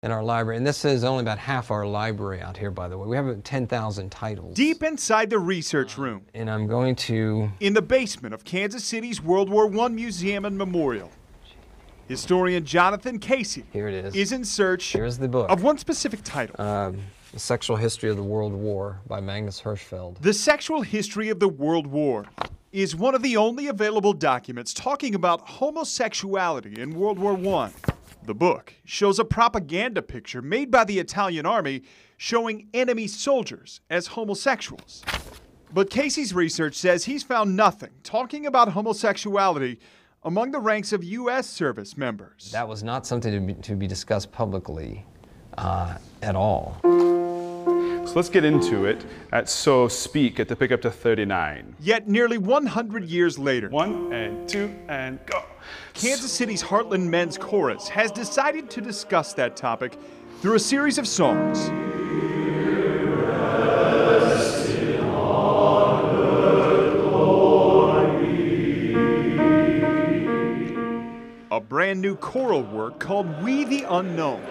in our library. And this is only about half our library out here, by the way. We have 10,000 titles. Deep inside the research room. And I'm going to... in the basement of Kansas City's World War I Museum and Memorial. Historian Jonathan Casey Here it is in search Here's the book. of one specific title. The Sexual History of the World War by Magnus Hirschfeld. The Sexual History of the World War is one of the only available documents talking about homosexuality in World War I. The book shows a propaganda picture made by the Italian army showing enemy soldiers as homosexuals. But Casey's research says he's found nothing talking about homosexuality among the ranks of U.S. service members. That was not something to be discussed publicly at all. So let's get into it. So speak at the pick up to 39. Yet nearly 100 years later, 1 and 2 and go. Kansas City's Heartland Men's Chorus has decided to discuss that topic through a series of songs. A brand new choral work called We the Unknown.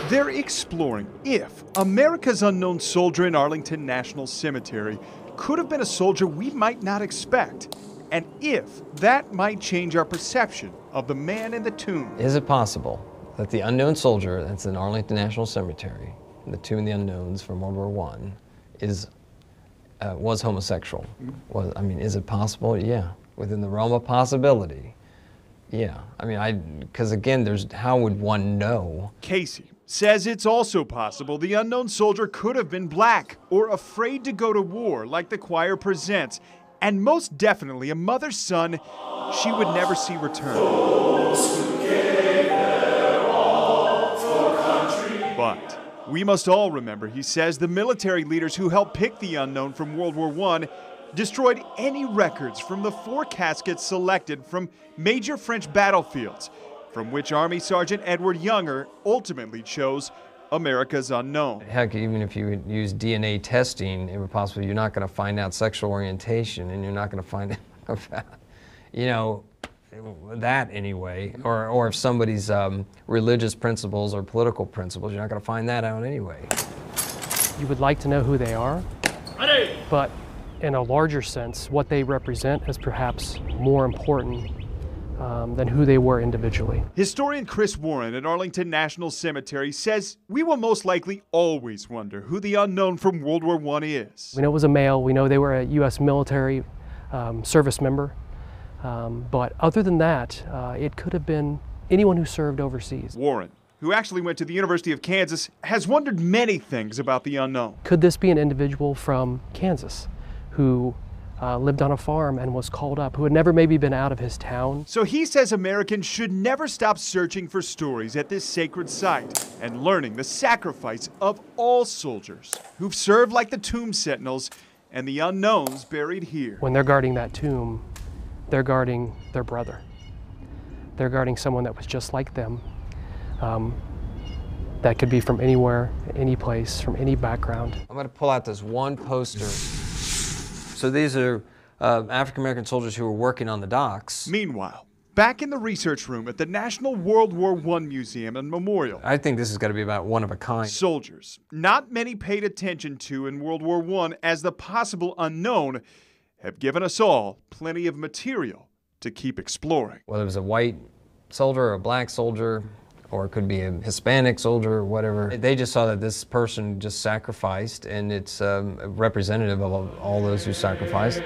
They're exploring if America's unknown soldier in Arlington National Cemetery could have been a soldier we might not expect, and if that might change our perception of the man in the tomb. Is it possible that the unknown soldier that's in Arlington National Cemetery, the Tomb of the Unknowns from World War I, was homosexual? Is it possible? Yeah. Within the realm of possibility. Yeah. Because again, how would one know? Casey says it's also possible the unknown soldier could have been black or afraid to go to war like the choir presents, and most definitely a mother's son she would never see return. But we must all remember, he says, the military leaders who helped pick the unknown from World War I destroyed any records from the 4 caskets selected from major French battlefields, from which Army Sergeant Edward Younger ultimately chose America's Unknown. Heck, even if you use DNA testing, it would possibly, you're not going to find out sexual orientation, and you're not going to find out, that anyway, or if somebody's religious principles or political principles, you're not going to find that out anyway. You would like to know who they are, but in a larger sense, what they represent is perhaps more important than who they were individually. Historian Chris Warren at Arlington National Cemetery says we will most likely always wonder who the unknown from World War I is. We know it was a male. We know they were a U.S. military service member. But other than that, it could have been anyone who served overseas. Warren, who actually went to the University of Kansas, has wondered many things about the unknown. Could this be an individual from Kansas who lived on a farm and was called up, who had never maybe been out of his town? So he says Americans should never stop searching for stories at this sacred site and learning the sacrifice of all soldiers who've served like the tomb sentinels and the unknowns buried here. When they're guarding that tomb, they're guarding their brother. They're guarding someone that was just like them. That could be from anywhere, any place, from any background. I'm going to pull out this one poster. So these are African-American soldiers who were working on the docks. Meanwhile, back in the research room at the National World War I Museum and Memorial, I think this is going to be about one of a kind. Soldiers not many paid attention to in World War I as the possible unknown have given us all plenty of material to keep exploring. Whether it was a white soldier or a black soldier, or it could be a Hispanic soldier or whatever. They just saw that this person just sacrificed, and it's representative of all those who sacrificed.